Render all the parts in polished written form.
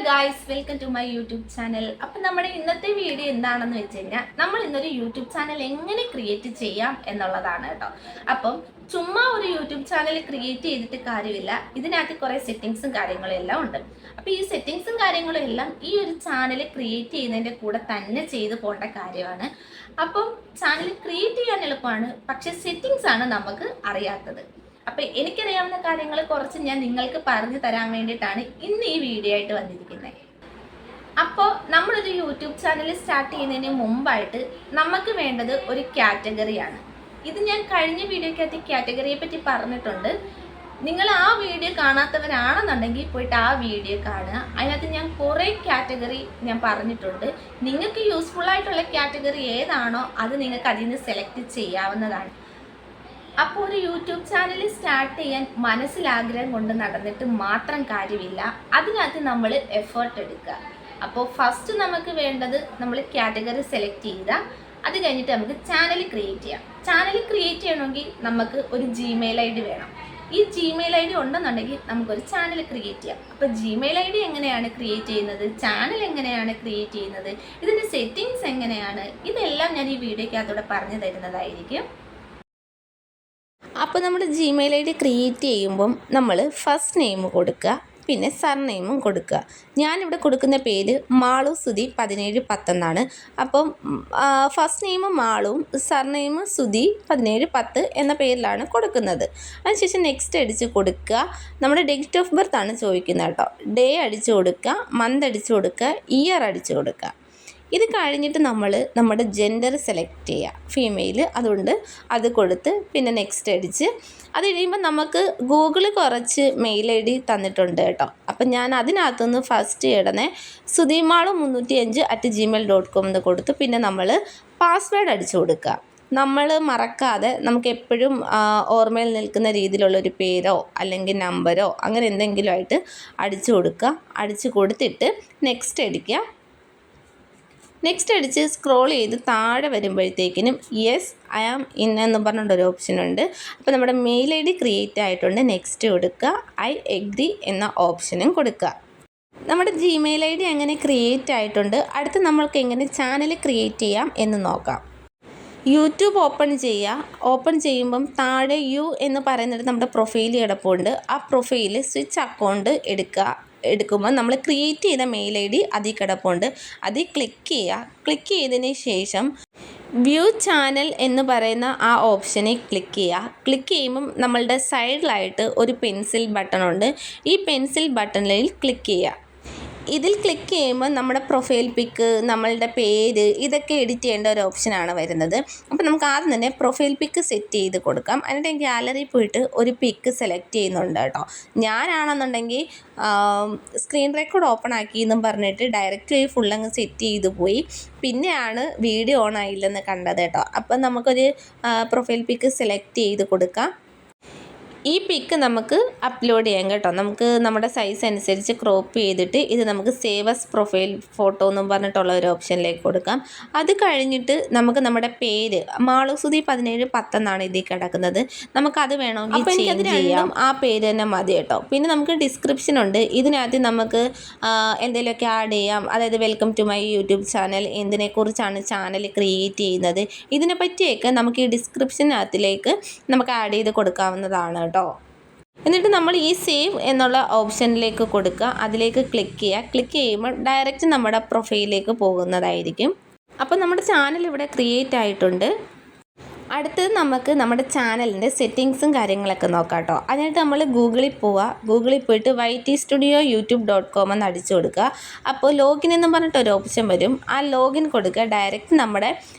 Guys, welcome to my YouTube channel. അപ്പം നമ്മുടെ ഇന്നത്തെ വീഡിയോ എന്താണെന്ന് വെച്ച് കഴിഞ്ഞാൽ നമ്മൾ ഇന്നൊരു യൂട്യൂബ് ചാനൽ എങ്ങനെ ക്രിയേറ്റ് ചെയ്യാം എന്നുള്ളതാണ് കേട്ടോ. അപ്പം ചുമ്മാ ഒരു യൂട്യൂബ് ചാനൽ ക്രിയേറ്റ് ചെയ്തിട്ട് കാര്യമില്ല, ഇതിനകത്ത് കുറേ സെറ്റിങ്സും കാര്യങ്ങളും എല്ലാം ഉണ്ട്. അപ്പം ഈ സെറ്റിങ്സും കാര്യങ്ങളും എല്ലാം ഈ ഒരു ചാനൽ ക്രിയേറ്റ് ചെയ്യുന്നതിൻ്റെ കൂടെ തന്നെ ചെയ്തു പോകേണ്ട കാര്യമാണ്. അപ്പം ചാനൽ ക്രിയേറ്റ് ചെയ്യാൻ എളുപ്പമാണ്, പക്ഷെ സെറ്റിങ്സ് ആണ് നമുക്ക് അറിയാത്തത്. അപ്പൊ എനിക്കറിയാവുന്ന കാര്യങ്ങൾ കുറച്ച് ഞാൻ നിങ്ങൾക്ക് പറഞ്ഞു തരാൻ വേണ്ടിയിട്ടാണ് ഇന്ന് ഈ വീഡിയോ ആയിട്ട് വന്നിരിക്കുന്നത്. അപ്പോൾ നമ്മളൊരു യൂട്യൂബ് ചാനൽ സ്റ്റാർട്ട് ചെയ്യുന്നതിന് മുമ്പായിട്ട് നമുക്ക് വേണ്ടത് ഒരു കാറ്റഗറിയാണ്. ഇത് ഞാൻ കഴിഞ്ഞ വീഡിയോക്കകത്ത് കാറ്റഗറിയെ പറ്റി പറഞ്ഞിട്ടുണ്ട്. നിങ്ങൾ ആ വീഡിയോ കാണാത്തവരാണെന്നുണ്ടെങ്കിൽ പോയിട്ട് ആ വീഡിയോ കാണുക. അതിനകത്ത് ഞാൻ കുറേ കാറ്റഗറി ഞാൻ പറഞ്ഞിട്ടുണ്ട്. നിങ്ങൾക്ക് യൂസ്ഫുൾ ആയിട്ടുള്ള കാറ്റഗറി ഏതാണോ അത് നിങ്ങൾക്ക് അതിൽ നിന്ന് സെലക്ട് ചെയ്യാവുന്നതാണ്. അപ്പോൾ ഒരു യൂട്യൂബ് ചാനൽ സ്റ്റാർട്ട് ചെയ്യാൻ മനസ്സിലാഗ്രഹം കൊണ്ട് നടന്നിട്ട് മാത്രം കാര്യമില്ല, അതിനകത്ത് നമ്മൾ എഫേർട്ട് എടുക്കുക. അപ്പോൾ ഫസ്റ്റ് നമുക്ക് വേണ്ടത് നമ്മൾ കാറ്റഗറി സെലക്ട് ചെയ്യുക. അത് കഴിഞ്ഞിട്ട് നമുക്ക് ചാനൽ ക്രിയേറ്റ് ചെയ്യാം. ചാനൽ ക്രിയേറ്റ് ചെയ്യണമെങ്കിൽ നമുക്ക് ഒരു ജിമെയിൽ ID വേണം. ഈ ജിമെയിൽ ID ഉണ്ടെന്നുണ്ടെങ്കിൽ നമുക്കൊരു ചാനൽ ക്രിയേറ്റ് ചെയ്യാം. അപ്പോൾ ജിമെയിൽ ID എങ്ങനെയാണ് ക്രിയേറ്റ് ചെയ്യുന്നത്, ചാനൽ എങ്ങനെയാണ് ക്രിയേറ്റ് ചെയ്യുന്നത്, ഇതിൻ്റെ സെറ്റിങ്സ് എങ്ങനെയാണ്, ഇതെല്ലാം ഞാൻ ഈ വീഡിയോക്കകത്തൂടെ പറഞ്ഞു തരുന്നതായിരിക്കും. അപ്പോൾ നമ്മൾ ജിമെയിൽ ID ക്രിയേറ്റ് ചെയ്യുമ്പം നമ്മൾ ഫസ്റ്റ് നെയിം കൊടുക്കുക, പിന്നെ സർനെയിമും കൊടുക്കുക. ഞാനിവിടെ കൊടുക്കുന്ന പേര് മാളു സുധി 1710 എന്നാണ്. അപ്പം ഫസ്റ്റ് നെയിം മാളുവും സർനെയിം സുധി 1710 എന്ന പേരിലാണ് കൊടുക്കുന്നത്. അതിനുശേഷം നെക്സ്റ്റ് അടിച്ച് കൊടുക്കുക. നമ്മുടെ ഡേറ്റ് ഓഫ് ബർത്ത് ആണ് ചോദിക്കുന്നത് കേട്ടോ. ഡേ അടിച്ച് കൊടുക്കുക, മന്ത് അടിച്ച് കൊടുക്കുക, ഇയർ അടിച്ച് കൊടുക്കുക. ഇത് കഴിഞ്ഞിട്ട് നമ്മൾ നമ്മുടെ ജെൻഡർ സെലക്ട് ചെയ്യുക, ഫീമെയിൽ, അതുകൊണ്ട് അത് കൊടുത്ത് പിന്നെ നെക്സ്റ്റ് അടിച്ച് അത് കഴിയുമ്പോൾ നമുക്ക് ഗൂഗിൾ കുറച്ച് മെയിൽ ID തന്നിട്ടുണ്ട് കേട്ടോ. അപ്പം ഞാൻ അതിനകത്തുനിന്ന് ഫസ്റ്റ് ഇടണേ സുധിമാളു 305@gmail.com എന്ന് കൊടുത്ത് പിന്നെ നമ്മൾ പാസ്വേഡ് അടിച്ചു കൊടുക്കുക. നമ്മൾ മറക്കാതെ നമുക്ക് എപ്പോഴും ഓർമ്മയിൽ നിൽക്കുന്ന രീതിയിലുള്ളൊരു പേരോ അല്ലെങ്കിൽ നമ്പരോ അങ്ങനെ എന്തെങ്കിലും ആയിട്ട് അടിച്ചു കൊടുക്കുക. അടിച്ചു കൊടുത്തിട്ട് നെക്സ്റ്റ് അടിക്കുക. നെക്സ്റ്റ് അടിച്ച് സ്ക്രോൾ ചെയ്ത് താഴെ വരുമ്പോഴത്തേക്കിനും യെസ് ഐ ആം ഇൻ എന്ന് പറഞ്ഞിട്ടൊരു ഓപ്ഷൻ ഉണ്ട്. അപ്പോൾ നമ്മുടെ മെയിൽ ID ക്രിയേറ്റ് ആയിട്ടുണ്ട്. നെക്സ്റ്റ് കൊടുക്കുക, ഐ എഗ്രി എന്ന ഓപ്ഷനും കൊടുക്കുക. നമ്മുടെ ജിമെയിൽ ID അങ്ങനെ ക്രിയേറ്റ് ആയിട്ടുണ്ട്. അടുത്ത് നമ്മൾക്ക് എങ്ങനെ ചാനൽ ക്രിയേറ്റ് ചെയ്യാം എന്ന് നോക്കാം. യൂട്യൂബ് ഓപ്പൺ ചെയ്യുക. ഓപ്പൺ ചെയ്യുമ്പം താഴെ യു എന്ന് പറയുന്നിടത്ത് നമ്മുടെ പ്രൊഫൈൽ കിടപ്പുണ്ട്. ആ പ്രൊഫൈൽ സ്വിച്ച് അക്കൗണ്ട് എടുക്കുമ്പോൾ നമ്മൾ ക്രിയേറ്റ് ചെയ്ത മെയിൽ ID അതിൽ കിടപ്പുണ്ട്. അതിൽ ക്ലിക്ക് ചെയ്യുക. ക്ലിക്ക് ചെയ്തതിന് ശേഷം വ്യൂ ചാനൽ എന്ന് പറയുന്ന ആ ഓപ്ഷനിൽ ക്ലിക്ക് ചെയ്യുക. ക്ലിക്ക് ചെയ്യുമ്പം നമ്മളുടെ സൈഡിലായിട്ട് ഒരു പെൻസിൽ ബട്ടണുണ്ട്. ഈ പെൻസിൽ ബട്ടണിൽ ക്ലിക്ക് ചെയ്യുക. ഇതിൽ ക്ലിക്ക് ചെയ്യുമ്പോൾ നമ്മുടെ പ്രൊഫൈൽ പിക്ക്, നമ്മളുടെ പേര്, ഇതൊക്കെ എഡിറ്റ് ചെയ്യേണ്ട ഒരു ഓപ്ഷനാണ് വരുന്നത്. അപ്പോൾ നമുക്ക് ആദ്യം തന്നെ പ്രൊഫൈൽ പിക്ക് സെറ്റ് ചെയ്ത് കൊടുക്കാം. എന്നിട്ട് ഗാലറി പോയിട്ട് ഒരു പിക്ക് സെലക്ട് ചെയ്യുന്നുണ്ട് കേട്ടോ. ഞാനാണെന്നുണ്ടെങ്കിൽ സ്ക്രീൻ റെക്കോർഡ് ഓപ്പൺ ആക്കി എന്നും പറഞ്ഞിട്ട് ഡയറക്റ്റ് ഫുള്ളങ്ങ് സെറ്റ് ചെയ്ത് പോയി. പിന്നെയാണ് വീഡിയോ ഓൺ ആയില്ലെന്ന് കണ്ടത് കേട്ടോ. അപ്പം നമുക്കൊരു പ്രൊഫൈൽ പിക്ക് സെലക്ട് ചെയ്ത് കൊടുക്കാം. ഈ പിക്ക് നമുക്ക് അപ്ലോഡ് ചെയ്യാം കേട്ടോ. നമുക്ക് നമ്മുടെ സൈസ് അനുസരിച്ച് ക്രോപ്പ് ചെയ്തിട്ട് ഇത് നമുക്ക് സേവ് ആസ് പ്രൊഫൈൽ ഫോട്ടോ എന്നും പറഞ്ഞിട്ടുള്ള ഒരു ഓപ്ഷനിലേക്ക് കൊടുക്കാം. അത് കഴിഞ്ഞിട്ട് നമുക്ക് നമ്മുടെ പേര് മാളുസുധി 1710 എന്നാണ് ഇതിൽ കിടക്കുന്നത്. നമുക്കത് വേണമെങ്കിൽ ചേഞ്ച് ചെയ്യാം. ആ പേര് തന്നെ മതി കേട്ടോ. പിന്നെ നമുക്ക് ഡിസ്ക്രിപ്ഷൻ ഉണ്ട്. ഇതിനകത്ത് നമുക്ക് എന്തെങ്കിലുമൊക്കെ ആഡ് ചെയ്യാം. അതായത് welcome to my YouTube channel, എന്തിനെക്കുറിച്ചാണ് ചാനൽ ക്രിയേറ്റ് ചെയ്യുന്നത്, ഇതിനെ പറ്റിയൊക്കെ നമുക്ക് ഈ ഡിസ്ക്രിപ്ഷനകത്തിലേക്ക് നമുക്ക് ആഡ് ചെയ്ത് കൊടുക്കാവുന്നതാണ് കേട്ടോ. എന്നിട്ട് നമ്മൾ ഈ സേവ് എന്നുള്ള ഓപ്ഷനിലേക്ക് കൊടുക്കുക. അതിലേക്ക് ക്ലിക്ക് ചെയ്യുക. ക്ലിക്ക് ചെയ്യുമ്പോൾ ഡയറക്റ്റ് നമ്മുടെ പ്രൊഫൈലിലേക്ക് പോകുന്നതായിരിക്കും. അപ്പോൾ നമ്മുടെ ചാനൽ ഇവിടെ ക്രിയേറ്റ് ആയിട്ടുണ്ട്. അടുത്തത് നമുക്ക് നമ്മുടെ ചാനലിൻ്റെ സെറ്റിങ്സും കാര്യങ്ങളൊക്കെ നോക്കാം കേട്ടോ. അതിനായിട്ട് നമ്മൾ ഗൂഗിളിൽ പോവുക. ഗൂഗിളിൽ പോയിട്ട് ytstudio.youtube.com എന്ന് അടിച്ചു കൊടുക്കുക. അപ്പോൾ ലോഗിൻ എന്ന് പറഞ്ഞിട്ടൊരു ഓപ്ഷൻ വരും. ആ ലോഗിൻ കൊടുക്കുക. ഡയറക്റ്റ് നമ്മുടെ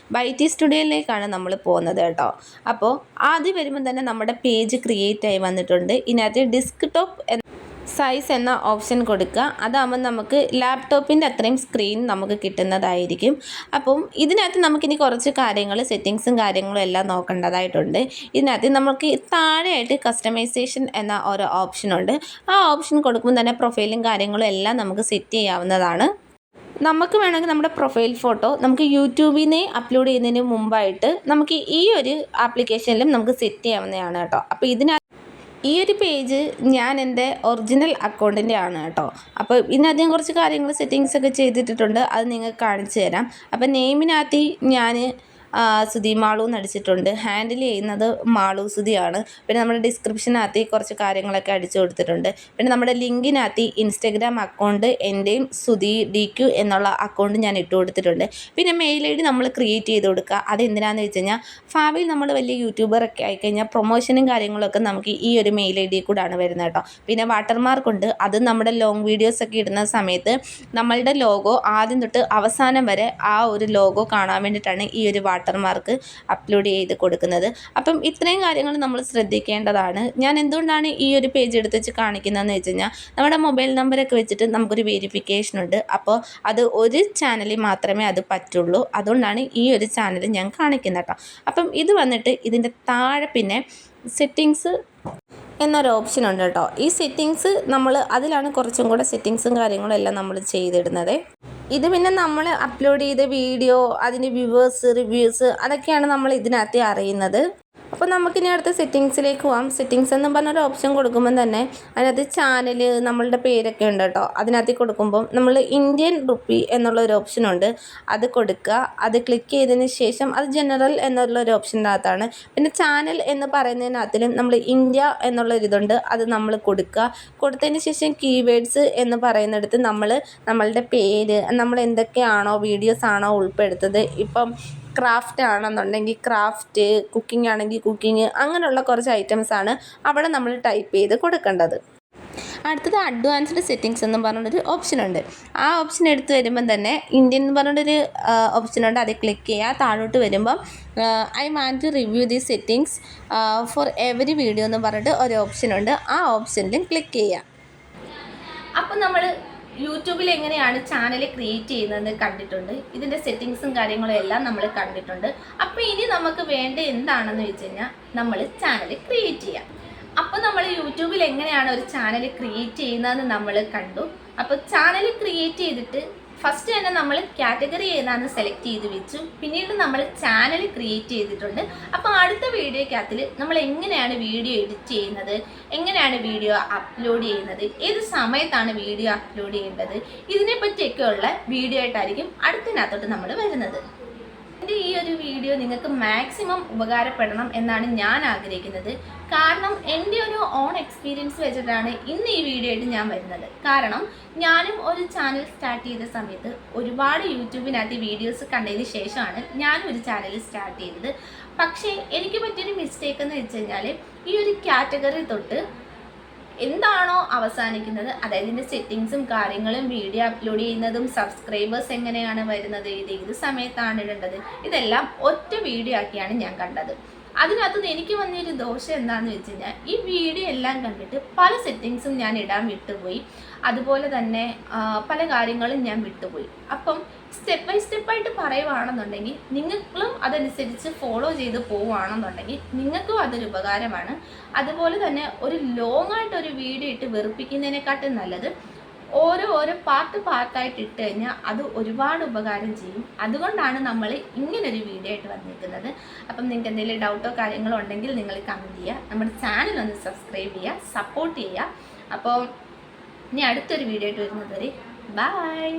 YT സ്റ്റുഡിയോയിലേക്കാണ് നമ്മൾ പോകുന്നത് കേട്ടോ. അപ്പോൾ ആദ്യം വരുമ്പോൾ തന്നെ നമ്മുടെ പേജ് ക്രിയേറ്റ് ആയി വന്നിട്ടുണ്ട്. ഇതിനകത്ത് ഡെസ്ക്ടോപ്പ് സൈസ് എന്ന ഓപ്ഷൻ കൊടുക്കുക. അതാകുമ്പോൾ നമുക്ക് ലാപ്ടോപ്പിൻ്റെ അത്രയും സ്ക്രീൻ നമുക്ക് കിട്ടുന്നതായിരിക്കും. അപ്പം ഇതിനകത്ത് നമുക്കിനി കുറച്ച് കാര്യങ്ങൾ സെറ്റിങ്സും കാര്യങ്ങളും എല്ലാം നോക്കേണ്ടതായിട്ടുണ്ട്. ഇതിനകത്ത് നമുക്ക് താഴെയായിട്ട് കസ്റ്റമൈസേഷൻ എന്ന ഒരു ഓപ്ഷനുണ്ട്. ആ ഓപ്ഷൻ കൊടുക്കുമ്പോൾ തന്നെ പ്രൊഫൈലും കാര്യങ്ങളും എല്ലാം നമുക്ക് സെറ്റ് ചെയ്യാവുന്നതാണ്. നമുക്ക് വേണമെങ്കിൽ നമ്മുടെ പ്രൊഫൈൽ ഫോട്ടോ നമുക്ക് യൂട്യൂബിൽ നിന്ന് അപ്ലോഡ് ചെയ്യുന്നതിന് മുമ്പായിട്ട് നമുക്ക് ഈ ഒരു ആപ്ലിക്കേഷനിലും നമുക്ക് സെറ്റ് ചെയ്യാവുന്നതാണ് കേട്ടോ. അപ്പോൾ ഈ ഒരു പേജ് ഞാൻ എൻ്റെ ഒറിജിനൽ അക്കൗണ്ടിൻ്റെ ആണ് കേട്ടോ. അപ്പോൾ ഇതിനകത്ത് കുറച്ച് കാര്യങ്ങൾ സെറ്റിങ്സ് ഒക്കെ ചെയ്തിട്ടുണ്ട്, അത് നിങ്ങൾക്ക് കാണിച്ചു തരാം. അപ്പോൾ നെയിമിനകത്ത് ഞാൻ സുധി മാളു എന്നടിച്ചിട്ടുണ്ട്. ഹാൻഡിൽ ചെയ്യുന്നത് മാളു സുധിയാണ്. പിന്നെ നമ്മുടെ ഡിസ്ക്രിപ്ഷനകത്ത് കുറച്ച് കാര്യങ്ങളൊക്കെ അടിച്ചു കൊടുത്തിട്ടുണ്ട്. പിന്നെ നമ്മുടെ ലിങ്കിനകത്ത് ഇൻസ്റ്റഗ്രാം അക്കൗണ്ട് എൻ്റെയും സുധി DQ എന്നുള്ള അക്കൗണ്ട് ഞാൻ ഇട്ട് കൊടുത്തിട്ടുണ്ട്. പിന്നെ മെയിൽ ID നമ്മൾ ക്രിയേറ്റ് ചെയ്ത് കൊടുക്കുക. അതെന്തിനാണെന്ന് വെച്ച് കഴിഞ്ഞാൽ ഭാവിയിൽ നമ്മൾ വലിയ യൂട്യൂബറൊക്കെ ആയിക്കഴിഞ്ഞാൽ പ്രൊമോഷനും കാര്യങ്ങളൊക്കെ നമുക്ക് ഈ ഒരു മെയിൽ ID കൂടാണ് വരുന്നത് കേട്ടോ. പിന്നെ വാട്ടർമാർക്കുണ്ട്, അത് നമ്മുടെ ലോങ് വീഡിയോസൊക്കെ ഇടുന്ന സമയത്ത് നമ്മളുടെ ലോഗോ ആദ്യം തൊട്ട് അവസാനം വരെ ആ ഒരു ലോഗോ കാണാൻ വേണ്ടിയിട്ടാണ് ഈ ഒരു വാട്ടർമാർക്ക് അപ്ലോഡ് ചെയ്ത് കൊടുക്കുന്നത്. അപ്പം ഇത്രയും കാര്യങ്ങൾ നമ്മൾ ശ്രദ്ധിക്കേണ്ടതാണ്. ഞാൻ എന്തുകൊണ്ടാണ് ഈ ഒരു പേജ് എടുത്ത് വെച്ച് കാണിക്കുന്നതെന്ന് വെച്ച് കഴിഞ്ഞാൽ നമ്മുടെ മൊബൈൽ നമ്പറൊക്കെ വെച്ചിട്ട് നമുക്കൊരു വെരിഫിക്കേഷൻ ഉണ്ട്. അപ്പോൾ അത് ഒരു ചാനലിൽ മാത്രമേ അത് പറ്റുള്ളൂ. അതുകൊണ്ടാണ് ഈ ഒരു ചാനൽ ഞാൻ കാണിക്കുന്നത് കേട്ടോ. അപ്പം ഇത് വന്നിട്ട് ഇതിൻ്റെ താഴെ പിന്നെ സെറ്റിങ്സ് എന്നൊരു ഓപ്ഷൻ ഉണ്ട് കേട്ടോ. ഈ സെറ്റിങ്സ് അതിലാണ് കുറച്ചും കൂടെ സെറ്റിങ്സും കാര്യങ്ങളും എല്ലാം നമ്മൾ ചെയ്തിടുന്നത്. ഇത് പിന്നെ നമ്മൾ അപ്ലോഡ് ചെയ്ത വീഡിയോ, അതിന് വ്യൂവേഴ്സ്, റിവ്യൂസ് അതൊക്കെയാണ് നമ്മൾ ഇതിനകത്ത് അറിയുന്നത്. അപ്പോൾ നമുക്കിനി അടുത്ത സെറ്റിങ്സിലേക്ക് പോകാം. സെറ്റിങ്സ് എന്ന് പറഞ്ഞൊരു ഓപ്ഷൻ കൊടുക്കുമ്പം തന്നെ അതിനകത്ത് ചാനൽ, നമ്മളുടെ പേരൊക്കെ ഉണ്ട് കേട്ടോ. അതിനകത്ത് കൊടുക്കുമ്പം നമ്മൾ ഇന്ത്യൻ റുപ്പി എന്നുള്ളൊരു ഓപ്ഷനുണ്ട്, അത് കൊടുക്കുക. അത് ക്ലിക്ക് ചെയ്തതിന് ശേഷം അത് ജനറൽ എന്നുള്ളൊരു ഓപ്ഷൻ്റെ അകത്താണ്. പിന്നെ ചാനൽ എന്ന് പറയുന്നതിനകത്തിലും നമ്മൾ ഇന്ത്യ എന്നുള്ളൊരിതുണ്ട്, അത് നമ്മൾ കൊടുക്കുക. കൊടുത്തതിന് ശേഷം കീവേഡ്സ് എന്ന് പറയുന്നിടത്ത് നമ്മളുടെ പേര്, നമ്മൾ എന്തൊക്കെയാണോ വീഡിയോസ് ആണോ ഉൾപ്പെടുത്തത്, ഇപ്പം ക്രാഫ്റ്റ് ആണെന്നുണ്ടെങ്കിൽ ക്രാഫ്റ്റ്, കുക്കിംഗ് ആണെങ്കിൽ കുക്കിംഗ്, അങ്ങനെയുള്ള കുറച്ച് ഐറ്റംസാണ് അവിടെ നമ്മൾ ടൈപ്പ് ചെയ്ത് കൊടുക്കേണ്ടത്. അടുത്തത് അഡ്വാൻസ്ഡ് സെറ്റിങ്സ് എന്ന് പറഞ്ഞൊരു ഓപ്ഷനുണ്ട്. ആ ഓപ്ഷൻ എടുത്ത് വരുമ്പം തന്നെ ഇന്ത്യൻ എന്ന് പറഞ്ഞൊരു ഓപ്ഷനുണ്ട്, അത് ക്ലിക്ക് ചെയ്യുക. താഴോട്ട് വരുമ്പം I want to review the settings for every video എന്ന് പറഞ്ഞിട്ട് ഒരു ഓപ്ഷനുണ്ട്. ആ ഓപ്ഷനിലും ക്ലിക്ക് ചെയ്യുക. അപ്പം നമ്മൾ യൂട്യൂബിൽ എങ്ങനെയാണ് ചാനൽ ക്രിയേറ്റ് ചെയ്യുന്നതെന്ന് കണ്ടിട്ടുണ്ട്. ഇതിൻ്റെ സെറ്റിങ്സും കാര്യങ്ങളും എല്ലാം നമ്മൾ കണ്ടിട്ടുണ്ട്. അപ്പോൾ ഇനി നമുക്ക് വേണ്ട എന്താണെന്ന് വെച്ച് കഴിഞ്ഞാൽ നമ്മൾ ചാനൽ ക്രിയേറ്റ് ചെയ്യാം. അപ്പോൾ നമ്മൾ യൂട്യൂബിൽ എങ്ങനെയാണ് ഒരു ചാനൽ ക്രിയേറ്റ് ചെയ്യുന്നതെന്ന് നമ്മൾ കണ്ടു. അപ്പോൾ ചാനൽ ക്രിയേറ്റ് ചെയ്തിട്ട് ഫസ്റ്റ് തന്നെ നമ്മൾ കാറ്റഗറി ഏതാണെന്ന് സെലക്ട് ചെയ്ത് വെച്ചു. പിന്നീട് നമ്മൾ ചാനൽ ക്രിയേറ്റ് ചെയ്തിട്ടുണ്ട്. അപ്പോൾ അടുത്ത വീഡിയോക്കകത്തിൽ നമ്മൾ എങ്ങനെയാണ് വീഡിയോ എഡിറ്റ് ചെയ്യുന്നത്, എങ്ങനെയാണ് വീഡിയോ അപ്ലോഡ് ചെയ്യുന്നത്, ഏത് സമയത്താണ് വീഡിയോ അപ്ലോഡ് ചെയ്യേണ്ടത്, ഇതിനെപ്പറ്റിയൊക്കെയുള്ള വീഡിയോ ആയിട്ടായിരിക്കും അടുത്തതിനകത്തോട്ട് നമ്മൾ വരുന്നത്. എൻ്റെ ഈ ഒരു വീഡിയോ നിങ്ങൾക്ക് മാക്സിമം ഉപകാരപ്പെടണം എന്നാണ് ഞാൻ ആഗ്രഹിക്കുന്നത്. കാരണം എൻ്റെ ഒരു ഓൺ എക്സ്പീരിയൻസ് വെച്ചിട്ടാണ് ഇന്ന് ഈ വീഡിയോ ആയിട്ട് ഞാൻ വരുന്നത്. കാരണം ഞാനും ഒരു ചാനൽ സ്റ്റാർട്ട് ചെയ്ത സമയത്ത് ഒരുപാട് യൂട്യൂബിനകത്ത് വീഡിയോസ് കണ്ടതിന് ശേഷമാണ് ഞാനും ഒരു ചാനൽ സ്റ്റാർട്ട് ചെയ്തത്. പക്ഷേ എനിക്ക് പറ്റിയൊരു മിസ്റ്റേക്ക് എന്ന് വെച്ച് കഴിഞ്ഞാൽ ഈ ഒരു കാറ്റഗറി തൊട്ട് എന്താണോ അവസാനിക്കുന്നത്, അതായത് ഇതിൻ്റെ സെറ്റിങ്സും കാര്യങ്ങളും, വീഡിയോ അപ്ലോഡ് ചെയ്യുന്നതും, സബ്സ്ക്രൈബേഴ്സ് എങ്ങനെയാണ് വരുന്നത്, ഇത് ഏത് സമയത്താണ് ഇടേണ്ടത്, ഇതെല്ലാം ഒറ്റ വീഡിയോ ആക്കിയാണ് ഞാൻ കണ്ടത്. അതിനകത്തുനിന്ന് എനിക്ക് വന്നൊരു ദോഷം എന്താണെന്ന് വെച്ച് കഴിഞ്ഞാൽ ഈ വീഡിയോ എല്ലാം കണ്ടിട്ട് പല സെറ്റിങ്സും ഞാൻ ഇടാൻ വിട്ടുപോയി. അതുപോലെ തന്നെ പല കാര്യങ്ങളും ഞാൻ വിട്ടുപോയി. അപ്പം സ്റ്റെപ്പ് ബൈ സ്റ്റെപ്പായിട്ട് പറയുവാണെന്നുണ്ടെങ്കിൽ നിങ്ങളും അതനുസരിച്ച് ഫോളോ ചെയ്ത് പോവുകയാണെന്നുണ്ടെങ്കിൽ നിങ്ങൾക്കും അതൊരു ഉപകാരമാണ്. അതുപോലെ തന്നെ ഒരു ലോങ് ആയിട്ടൊരു വീഡിയോ ഇട്ട് വെറുപ്പിക്കുന്നതിനെക്കാട്ടും നല്ലത് ഓരോ പാർട്ടായിട്ട് ഇട്ട് കഴിഞ്ഞാൽ അത് ഒരുപാട് ഉപകാരം ചെയ്യും. അതുകൊണ്ടാണ് നമ്മൾ ഇങ്ങനൊരു വീഡിയോ ആയിട്ട് വന്നിരിക്കുന്നത്. അപ്പം നിങ്ങൾക്ക് എന്തെങ്കിലും ഡൗട്ടോ കാര്യങ്ങളോ ഉണ്ടെങ്കിൽ നിങ്ങൾ കമൻറ്റ് ചെയ്യുക. നമ്മുടെ ചാനൽ ഒന്ന് സബ്സ്ക്രൈബ് ചെയ്യുക, സപ്പോർട്ട് ചെയ്യുക. അപ്പോൾ ഇനി അടുത്തൊരു വീഡിയോ ആയിട്ട് വരുന്നത് വരെ ബൈ.